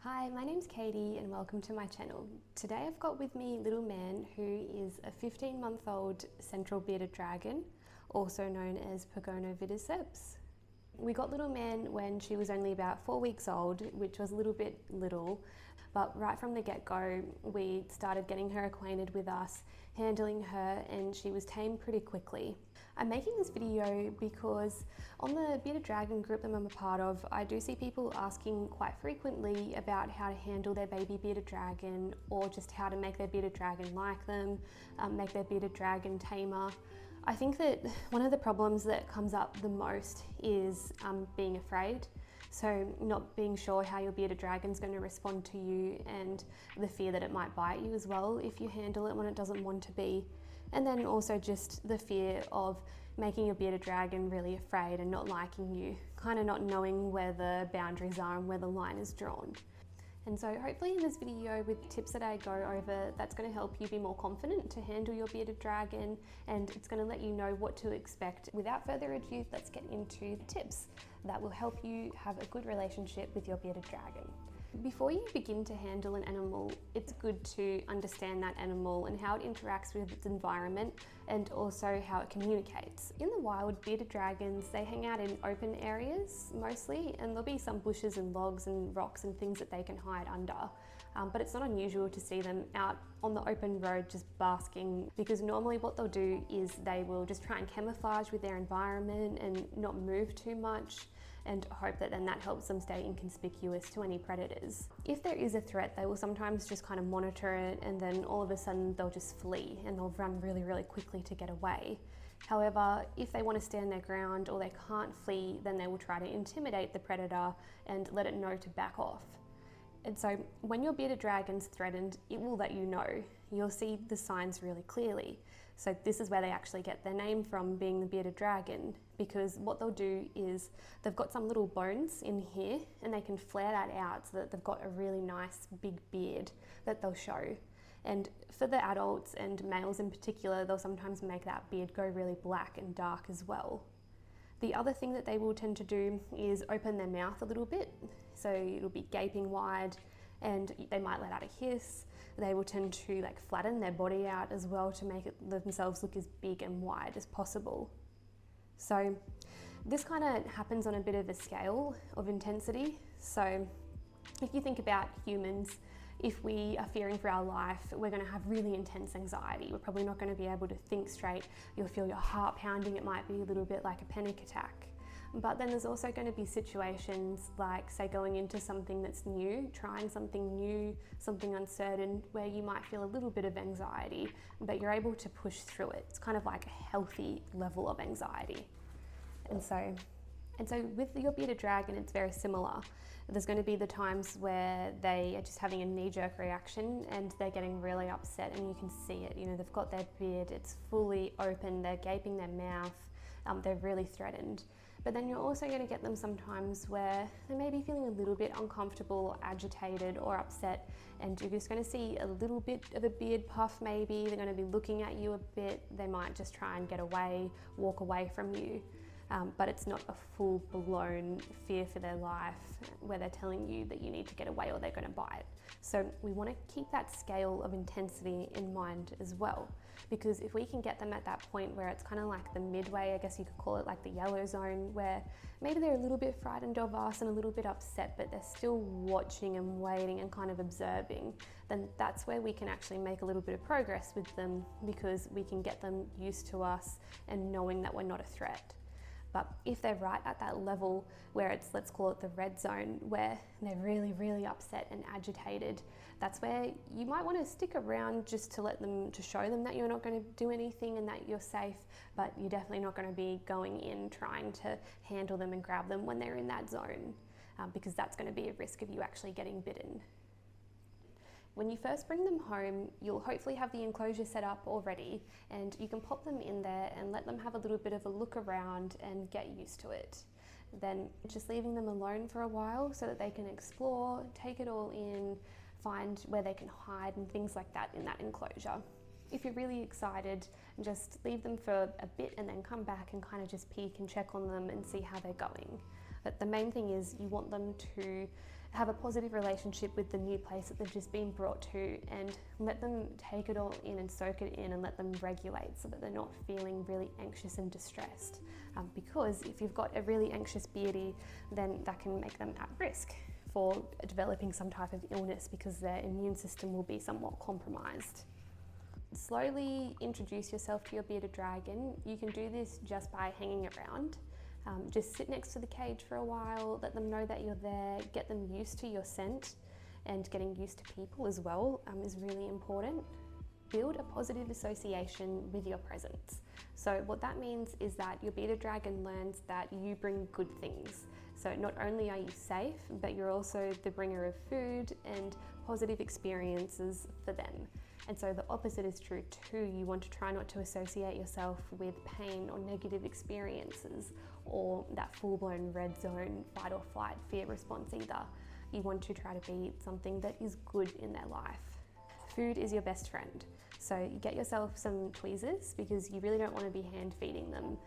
Hi, my name's Katie and welcome to my channel. Today I've got with me Little Man, who is a 15-month-old central bearded dragon, also known as Pogono vidiceps. We got Little Man when she was only about 4 weeks old, which was a little bit little, but right from the get-go we started getting her acquainted with us, handling her, and she was tamed pretty quickly. I'm making this video because on the bearded dragon group that I'm a part of, I do see people asking quite frequently about how to handle their baby bearded dragon, or just how to make their bearded dragon like them, make their bearded dragon tamer. I think that one of the problems that comes up the most is being afraid. So not being sure how your bearded dragon's going to respond to you, and the fear that it might bite you as well if you handle it when it doesn't want to be. And then also just the fear of making your bearded dragon really afraid and not liking you, kind of not knowing where the boundaries are and where the line is drawn. And so hopefully in this video, with tips that I go over, that's going to help you be more confident to handle your bearded dragon, and it's going to let you know what to expect. Without further ado, let's get into the tips that will help you have a good relationship with your bearded dragon. Before you begin to handle an animal, it's good to understand that animal and how it interacts with its environment, and also how it communicates. In the wild, bearded dragons, they hang out in open areas mostly, and there'll be some bushes and logs and rocks and things that they can hide under. But it's not unusual to see them out on the open road just basking, because normally what they'll do is they will just try and camouflage with their environment and not move too much, and hope that then that helps them stay inconspicuous to any predators. If there is a threat, they will sometimes just kind of monitor it, and then all of a sudden they'll just flee and they'll run really quickly to get away. However, if they want to stand their ground or they can't flee, then they will try to intimidate the predator and let it know to back off. And so when your bearded dragon's threatened, it will let you know. You'll see the signs really clearly. So this is where they actually get their name from, being the bearded dragon, because what they'll do is they've got some little bones in here, and they can flare that out so that they've got a really nice big beard that they'll show. And for the adults and males in particular, they'll sometimes make that beard go really black and dark as well. The other thing that they will tend to do is open their mouth a little bit, so it'll be gaping wide, and they might let out a hiss. They will tend to flatten their body out as well to make themselves look as big and wide as possible. So this kind of happens on a bit of a scale of intensity. So if you think about humans, if we are fearing for our life, we're going to have really intense anxiety. We're probably not going to be able to think straight. You'll feel your heart pounding. It might be a little bit like a panic attack. But then there's also going to be situations like, say, going into something that's new, trying something new, something uncertain, where you might feel a little bit of anxiety, but you're able to push through it. It's kind of like a healthy level of anxiety. And so with your bearded dragon, it's very similar. There's going to be the times where they are just having a knee-jerk reaction and they're getting really upset, and you can see it. You know, they've got their beard, it's fully open, they're gaping their mouth, they're really threatened. But then you're also going to get them sometimes where they may be feeling a little bit uncomfortable or agitated or upset, and you're just going to see a little bit of a beard puff maybe. They're going to be looking at you a bit. They might just try and get away, walk away from you. But it's not a full-blown fear for their life where they're telling you that you need to get away or they're going to bite. So we want to keep that scale of intensity in mind as well, because if we can get them at that point where it's kind of like the midway, I guess you could call it like the yellow zone, where maybe they're a little bit frightened of us and a little bit upset, but they're still watching and waiting and kind of observing, then that's where we can actually make a little bit of progress with them, because we can get them used to us and knowing that we're not a threat. But if they're right at that level where it's, let's call it the red zone, where they're really upset and agitated, that's where you might want to stick around just to show them that you're not going to do anything and that you're safe, but you're definitely not going to be going in trying to handle them and grab them when they're in that zone, because that's going to be a risk of you actually getting bitten. When you first bring them home, you'll hopefully have the enclosure set up already, and you can pop them in there and let them have a little bit of a look around and get used to it. Then just leaving them alone for a while so that they can explore, take it all in, find where they can hide and things like that in that enclosure. If you're really excited, just leave them for a bit and then come back and kind of just peek and check on them and see how they're going. But the main thing is you want them to have a positive relationship with the new place that they've just been brought to, and let them take it all in and soak it in and let them regulate so that they're not feeling really anxious and distressed. Because if you've got a really anxious beardie, then that can make them at risk for developing some type of illness because their immune system will be somewhat compromised. Slowly introduce yourself to your bearded dragon. You can do this just by hanging around. Just sit next to the cage for a while, let them know that you're there, get them used to your scent, and getting used to people as well is really important. Build a positive association with your presence. So what that means is that your bearded dragon learns that you bring good things. So not only are you safe, but you're also the bringer of food and positive experiences for them. And so the opposite is true too. You want to try not to associate yourself with pain or negative experiences or that full-blown red zone fight or flight fear response either. You want to try to be something that is good in their life. Food is your best friend. So you get yourself some tweezers because you really don't want to be hand feeding them,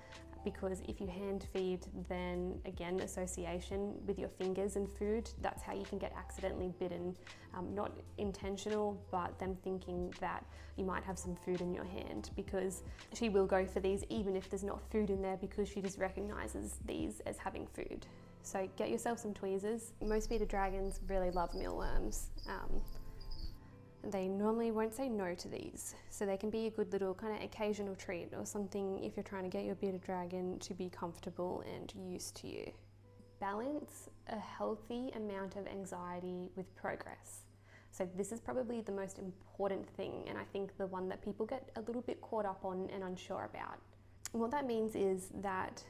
because if you hand feed, then again, association with your fingers and food, that's how you can get accidentally bitten. Not intentional, but them thinking that you might have some food in your hand, because she will go for these even if there's not food in there, because she just recognizes these as having food. So get yourself some tweezers. Most bearded dragons really love mealworms. They normally won't say no to these, so they can be a good little kind of occasional treat or something if you're trying to get your bearded dragon to be comfortable and used to you. Balance a healthy amount of anxiety with progress. So this is probably the most important thing, and I think the one that people get a little bit caught up on and unsure about. And what that means is that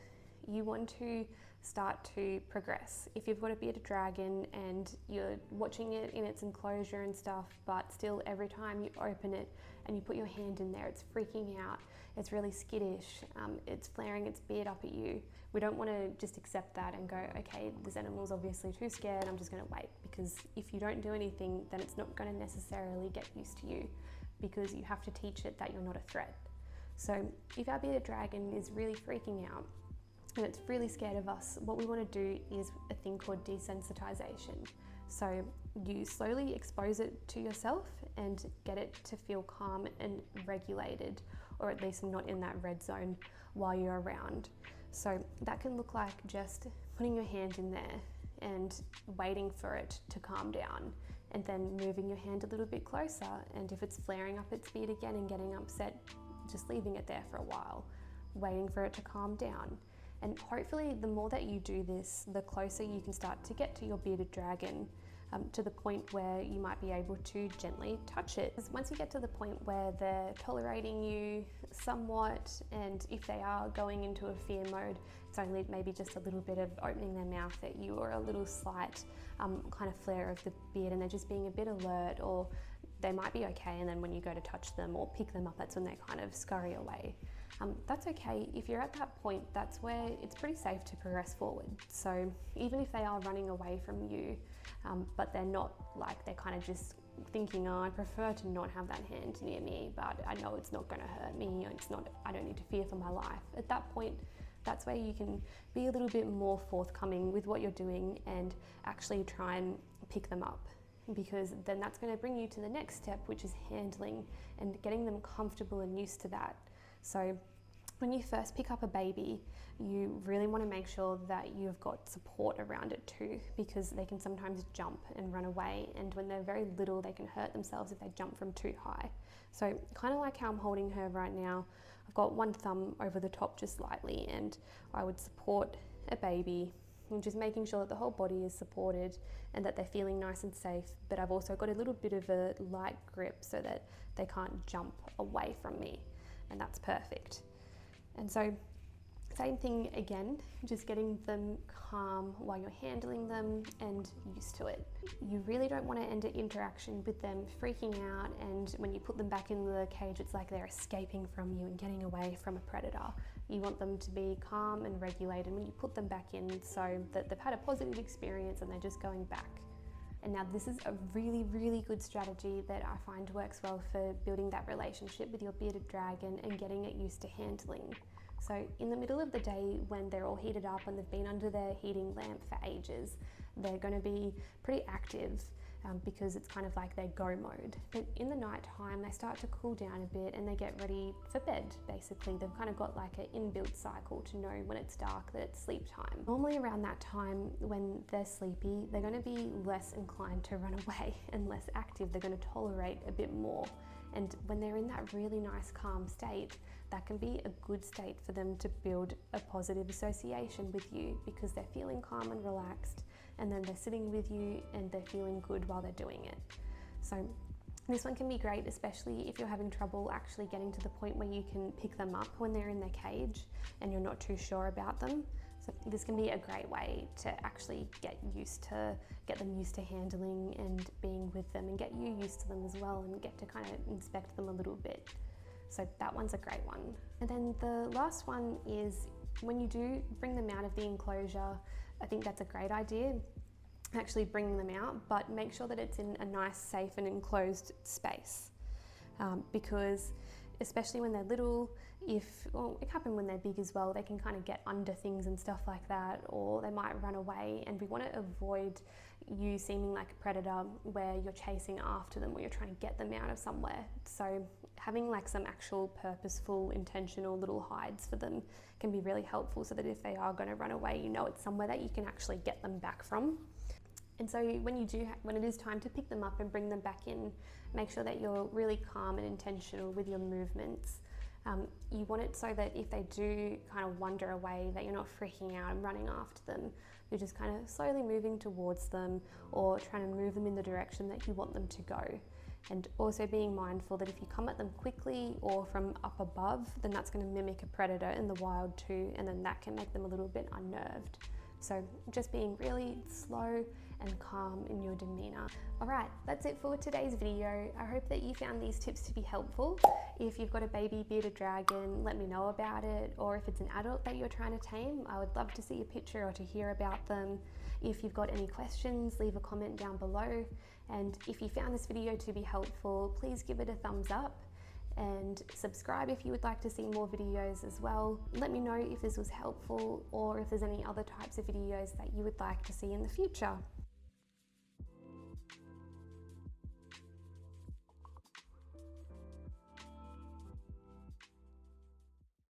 you want to start to progress. If you've got a bearded dragon and you're watching it in its enclosure and stuff, but still every time you open it and you put your hand in there, it's freaking out, it's really skittish, it's flaring its beard up at you. We don't want to just accept that and go, okay, this animal's obviously too scared, I'm just going to wait. Because if you don't do anything, then it's not going to necessarily get used to you, because you have to teach it that you're not a threat. So if our bearded dragon is really freaking out and it's really scared of us, what we want to do is a thing called desensitization. So you slowly expose it to yourself and get it to feel calm and regulated, or at least not in that red zone while you're around. So that can look like just putting your hand in there and waiting for it to calm down, and then moving your hand a little bit closer, and if it's flaring up its beard again and getting upset, just leaving it there for a while, waiting for it to calm down. And hopefully the more that you do this, the closer you can start to get to your bearded dragon, to the point where you might be able to gently touch it. Because once you get to the point where they're tolerating you somewhat, and if they are going into a fear mode, it's only maybe just a little bit of opening their mouth at you, or a little slight kind of flare of the beard, and they're just being a bit alert, or they might be okay, and then when you go to touch them or pick them up, that's when they kind of scurry away. That's okay. If you're at that point, that's where it's pretty safe to progress forward. So even if they are running away from you, but they're not, like, they're kind of just thinking, oh, I prefer to not have that hand near me, but I know it's not going to hurt me, or I don't need to fear for my life. At that point, that's where you can be a little bit more forthcoming with what you're doing and actually try and pick them up, because then that's going to bring you to the next step, which is handling and getting them comfortable and used to that. So when you first pick up a baby, you really want to make sure that you've got support around it too, because they can sometimes jump and run away, and when they're very little, they can hurt themselves if they jump from too high. So kind of like how I'm holding her right now, I've got one thumb over the top just lightly, and I would support a baby and just making sure that the whole body is supported and that they're feeling nice and safe, but I've also got a little bit of a light grip so that they can't jump away from me, and that's perfect. And so same thing again, just getting them calm while you're handling them and used to it. You really don't want to end an interaction with them freaking out, and when you put them back in the cage, it's like they're escaping from you and getting away from a predator. You want them to be calm and regulated when you put them back in, so that they've had a positive experience and they're just going back. And now this is a really, really good strategy that I find works well for building that relationship with your bearded dragon and getting it used to handling. So in the middle of the day, when they're all heated up and they've been under their heating lamp for ages, they're going to be pretty active because it's kind of like their go mode. But in the night time, they start to cool down a bit and they get ready for bed, basically. They've kind of got like an inbuilt cycle to know when it's dark that it's sleep time. Normally around that time when they're sleepy, they're going to be less inclined to run away and less active. They're going to tolerate a bit more. And when they're in that really nice calm state, that can be a good state for them to build a positive association with you because they're feeling calm and relaxed, and then they're sitting with you and they're feeling good while they're doing it. So this one can be great, especially if you're having trouble actually getting to the point where you can pick them up when they're in their cage and you're not too sure about them. So this can be a great way to actually get them used to handling and being with them, and get you used to them as well, and get to kind of inspect them a little bit. So that one's a great one. And then the last one is when you do bring them out of the enclosure, I think that's a great idea, actually bringing them out, but make sure that it's in a nice, safe and enclosed space. Because especially when they're little, it can happen when they're big as well, they can kind of get under things and stuff like that, or they might run away, and we want to avoid you seeming like a predator where you're chasing after them or you're trying to get them out of somewhere. So having like some actual purposeful, intentional little hides for them can be really helpful, so that if they are going to run away, you know it's somewhere that you can actually get them back from. And so when it is time to pick them up and bring them back in, make sure that you're really calm and intentional with your movements. You want it so that if they do kind of wander away, that you're not freaking out and running after them. You're just kind of slowly moving towards them or trying to move them in the direction that you want them to go. And also being mindful that if you come at them quickly or from up above, then that's going to mimic a predator in the wild too, and then that can make them a little bit unnerved. So just being really slow and calm in your demeanor. All right, that's it for today's video. I hope that you found these tips to be helpful. If you've got a baby bearded dragon, let me know about it. Or if it's an adult that you're trying to tame, I would love to see a picture or to hear about them. If you've got any questions, leave a comment down below. And if you found this video to be helpful, please give it a thumbs up and subscribe if you would like to see more videos as well. Let me know if this was helpful or if there's any other types of videos that you would like to see in the future.